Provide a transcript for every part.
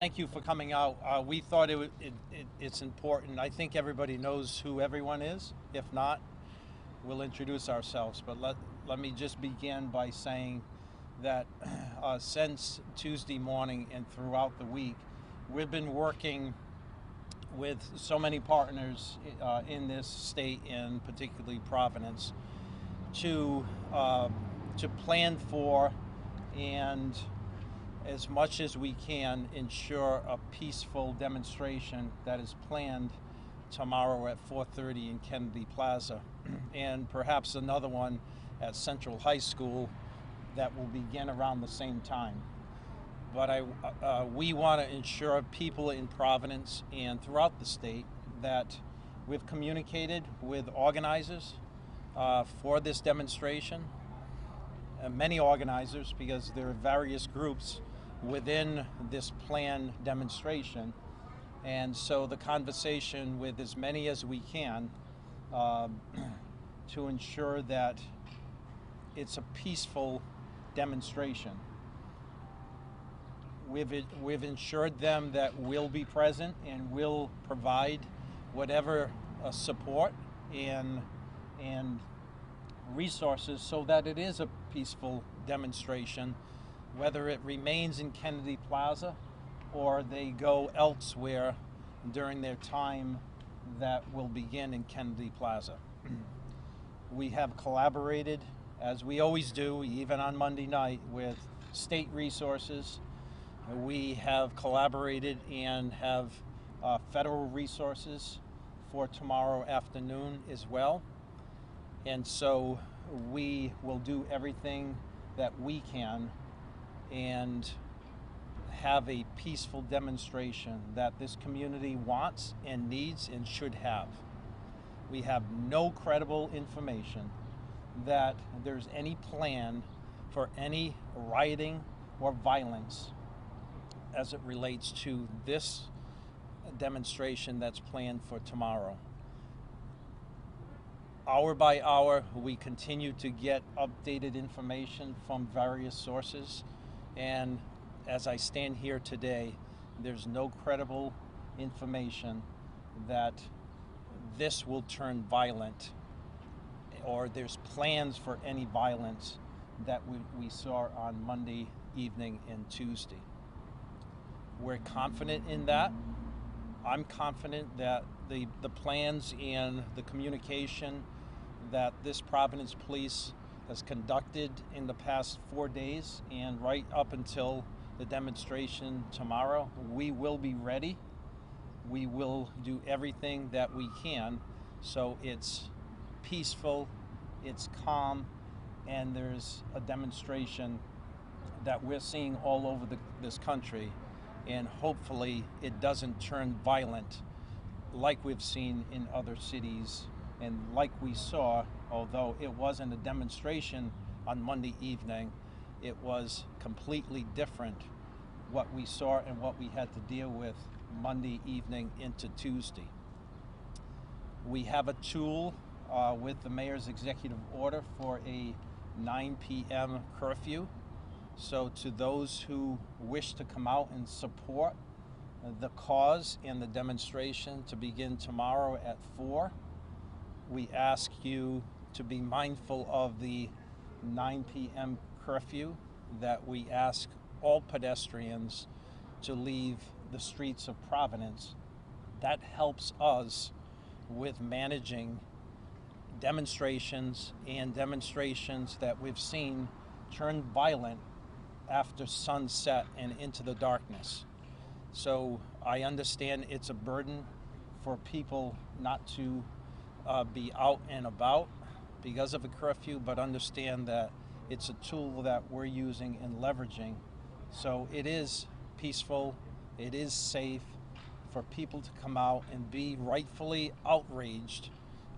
Thank you for coming out. We thought it's important. I think everybody knows who everyone is. If not, we'll introduce ourselves. But let me just begin by saying that since Tuesday morning and throughout the week, we've been working with so many partners in this state, and particularly Providence, to to plan for and as much as we can ensure a peaceful demonstration that is planned tomorrow at 4:30 in Kennedy Plaza, and perhaps another one at Central High School that will begin around the same time. But we want to ensure people in Providence and throughout the state that we've communicated with organizers for this demonstration, many organizers, because there are various groups within this planned demonstration. And so the conversation with as many as we can uh, to ensure that it's a peaceful demonstration. We've ensured them that we'll be present and we'll provide whatever support and resources so that it is a peaceful demonstration, whether it remains in Kennedy Plaza or they go elsewhere during their time that will begin in Kennedy Plaza. We have collaborated, as we always do, even on Monday night, with state resources. We have collaborated and have federal resources for tomorrow afternoon as well. And so we will do everything that we can and have a peaceful demonstration that this community wants and needs and should have. We have no credible information that there's any plan for any rioting or violence as it relates to this demonstration that's planned for tomorrow. Hour by hour, we continue to get updated information from various sources, and as I stand here today, there's no credible information that this will turn violent or there's plans for any violence that we saw on Monday evening and Tuesday. We're confident in that. I'm confident that the plans and the communication that this Providence Police has conducted in the past 4 days and right up until the demonstration tomorrow, we will be ready. We will do everything that we can so it's peaceful, it's calm, and there's a demonstration that we're seeing all over this country, and hopefully it doesn't turn violent like we've seen in other cities and like we saw, although it wasn't a demonstration on Monday evening, it was completely different what we saw and what we had to deal with Monday evening into Tuesday. We have a tool with the mayor's executive order for a 9 p.m. curfew. So to those who wish to come out and support the cause and the demonstration to begin tomorrow at 4, we ask you to be mindful of the 9 p.m. curfew, that we ask all pedestrians to leave the streets of Providence. That helps us with managing demonstrations and demonstrations that we've seen turn violent after sunset and into the darkness. So I understand it's a burden for people not to be out and about because of a curfew, but understand that it's a tool that we're using and leveraging. So it is peaceful, it is safe for people to come out and be rightfully outraged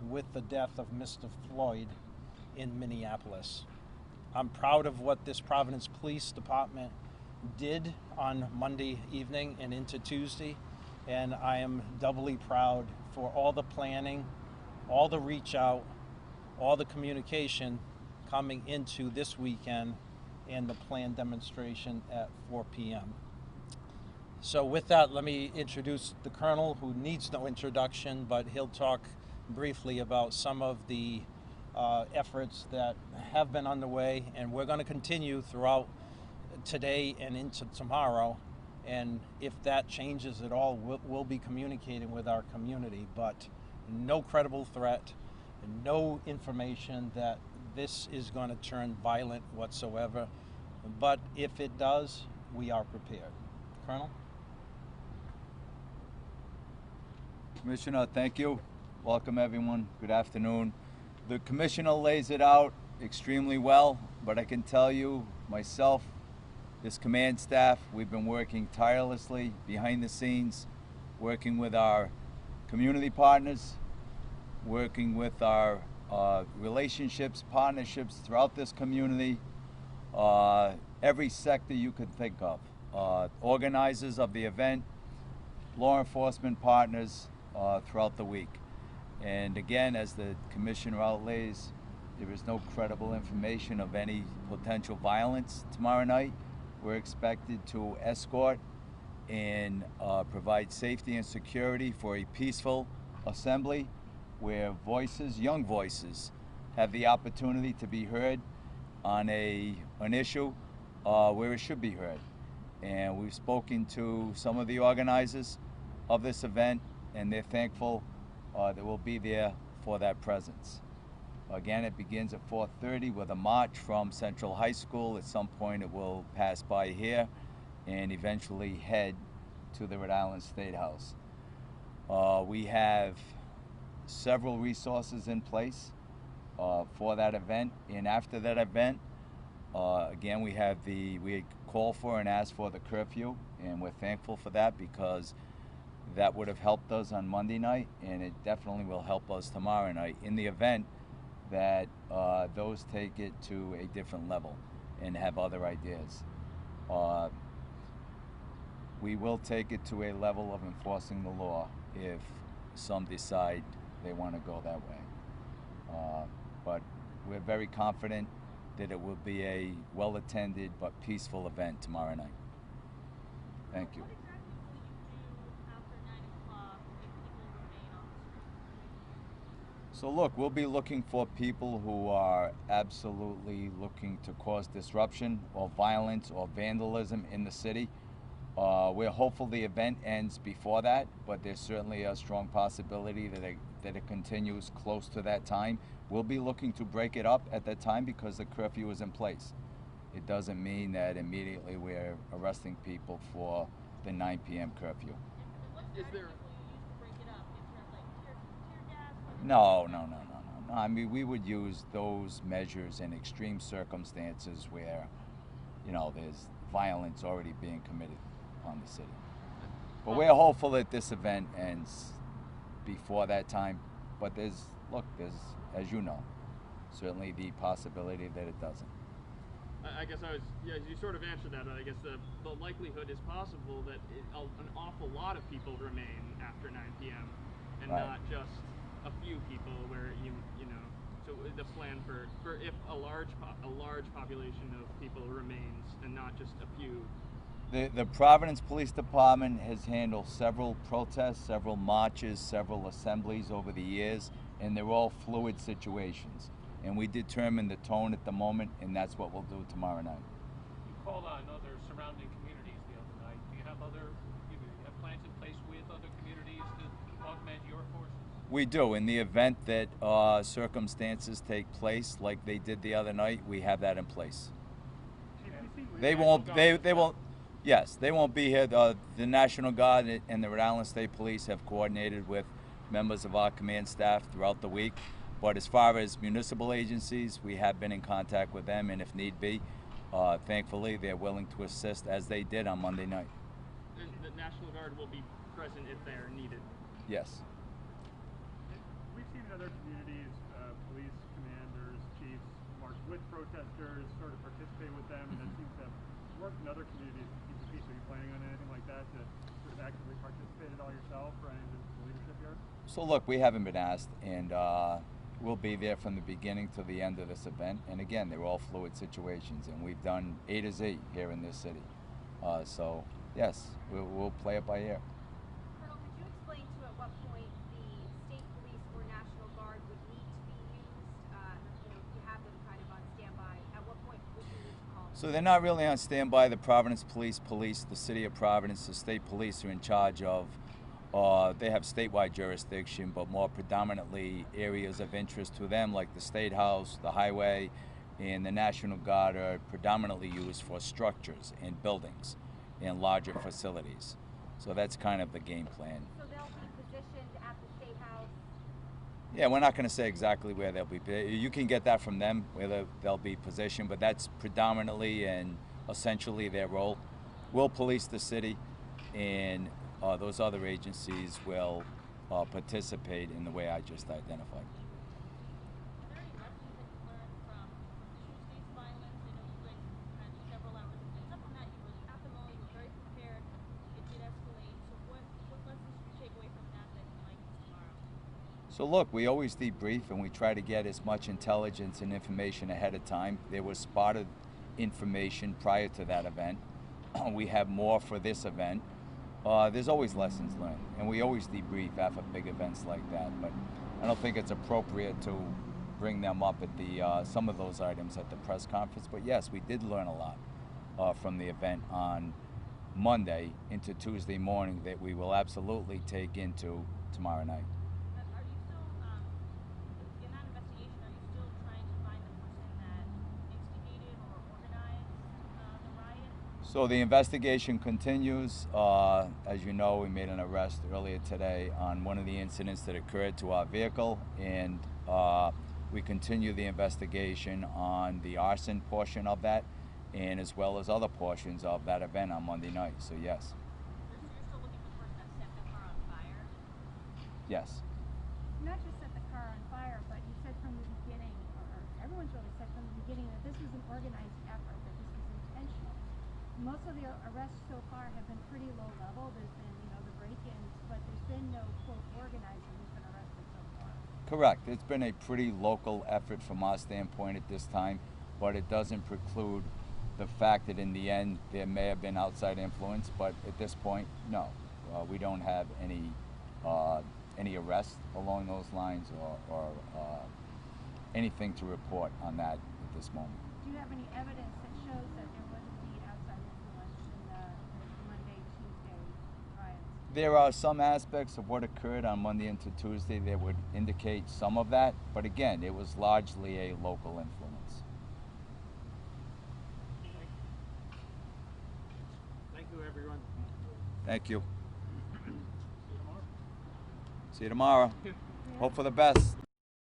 with the death of Mr. Floyd in Minneapolis. I'm proud of what this Providence Police Department did on Monday evening and into Tuesday, and I am doubly proud for all the planning, all the reach out, all the communication coming into this weekend and the planned demonstration at 4 p.m. So with that, let me introduce the Colonel, who needs no introduction, but he'll talk briefly about some of the efforts that have been underway, and we're going to continue throughout today and into tomorrow. And if that changes at all, we'll be communicating with our community, but no credible threat, no information that this is going to turn violent whatsoever. But if it does, we are prepared. Colonel? Commissioner, thank you. Welcome everyone. Good afternoon. The Commissioner lays it out extremely well, but I can tell you, myself, this command staff, we've been working tirelessly behind the scenes, working with our community partners, working with our relationships, partnerships throughout this community, every sector you could think of. Organizers of the event, law enforcement partners throughout the week. And again, as the Commissioner outlays, there is no credible information of any potential violence tomorrow night. We're expected to escort and provide safety and security for a peaceful assembly where voices, young voices, have the opportunity to be heard on an issue where it should be heard. And we've spoken to some of the organizers of this event, and they're thankful that we'll be there for that presence. Again, it begins at 4:30 with a march from Central High School. At some point it will pass by here and eventually head to the Rhode Island State House. We have several resources in place for that event and after that event. Again, we call for and ask for the curfew, and we're thankful for that because that would have helped us on Monday night, and it definitely will help us tomorrow night in the event that those take it to a different level and have other ideas. We will take it to a level of enforcing the law if some decide they want to go that way. But we're very confident that it will be a well-attended but peaceful event tomorrow night. Thank you. So look, we'll be looking for people who are absolutely looking to cause disruption or violence or vandalism in the city. We're hopeful the event ends before that, but there's certainly a strong possibility that it continues close to that time. We'll be looking to break it up at that time because the curfew is in place. It doesn't mean that immediately we're arresting people for the 9 p.m. curfew. Is there... No. I mean, we would use those measures in extreme circumstances where, there's violence already being committed upon the city. But we're hopeful that this event ends before that time. But there's, as you know, certainly the possibility that it doesn't. I guess you sort of answered that, but I guess the likelihood is possible that an awful lot of people remain after 9 p.m. and right. Not just a few people where so the plan for if a large population of people remains and not just a few. The Providence Police Department has handled several protests, several marches, several assemblies over the years, and they're all fluid situations. And we determine the tone at the moment, and that's what we'll do tomorrow night. You called on other surrounding communities the other night. Do you have plans in place with other communities to augment your forces? We do. In the event that circumstances take place like they did the other night, we have that in place. They won't. Yes, they won't be here. The National Guard and the Rhode Island State Police have coordinated with members of our command staff throughout the week. But as far as municipal agencies, we have been in contact with them, and if need be, thankfully, they're willing to assist as they did on Monday night. And the National Guard will be present if they are needed? Yes. We've seen in other communities, police commanders, chiefs march with protesters, sort of participate with them, and that seems to have worked in other communities to keep the peace. Are you planning on anything like that to sort of actively participate at all yourself or any of the leadership here? So look, we haven't been asked, and we'll be there from the beginning to the end of this event. And again, they're all fluid situations, and we've done A to Z here in this city. So yes, we'll play it by ear. Colonel, could you explain to at what point the state police or National Guard would need to be used? If you have them kind of on standby, at what point would you need to call them? So they're not really on standby. The Providence Police, the city of Providence, the state police are in charge of, they have statewide jurisdiction, but more predominantly areas of interest to them like the State House, the highway, and the National Guard are predominantly used for structures and buildings and larger facilities. So that's kind of the game plan. So they'll be positioned at the State House? Yeah, we're not going to say exactly where they'll be. You can get that from them, where they'll be positioned, but that's predominantly and essentially their role. We'll police the city, and those other agencies will participate in the way I just identified. Are there any lessons that you learned from Tuesday's violence? I know you guys had several hours of heads up on that. You were at the mall, you were very prepared. It did escalate. So what lessons did you take away from that you might use tomorrow? So look, we always debrief and we try to get as much intelligence and information ahead of time. There was spotted information prior to that event. We have more for this event. There's always lessons learned, and we always debrief after big events like that. But I don't think it's appropriate to bring them up at the some of those items at the press conference. But yes, we did learn a lot from the event on Monday into Tuesday morning that we will absolutely take into tomorrow night. Are you still, in that investigation, are you still trying to find the person that instigated or organized the riot? So the investigation continues. As you know, we made an arrest earlier today on one of the incidents that occurred to our vehicle, and we continue the investigation on the arson portion of that, and as well as other portions of that event on Monday night. So yes. You're still looking for the person that set the car on fire? Yes. Not just set the car on fire, but you said from the beginning, or everyone's really said from the beginning, that this was an organized effort, that this was intentional. Most of the arrests so far have been pretty low level. There's been, the break-ins, but there's been no, quote, organizer who's been arrested so far. Correct. It's been a pretty local effort from our standpoint at this time, but it doesn't preclude the fact that in the end there may have been outside influence, but at this point, no. We don't have any arrests along those lines or anything to report on that at this moment. Do you have any evidence that shows that there was indeed outside influence in the Monday, Tuesday riots? There are some aspects of what occurred on Monday into Tuesday that would indicate some of that, but again, it was largely a local influence. Thank you, everyone. Thank you. See you tomorrow. See you tomorrow. Hope for the best.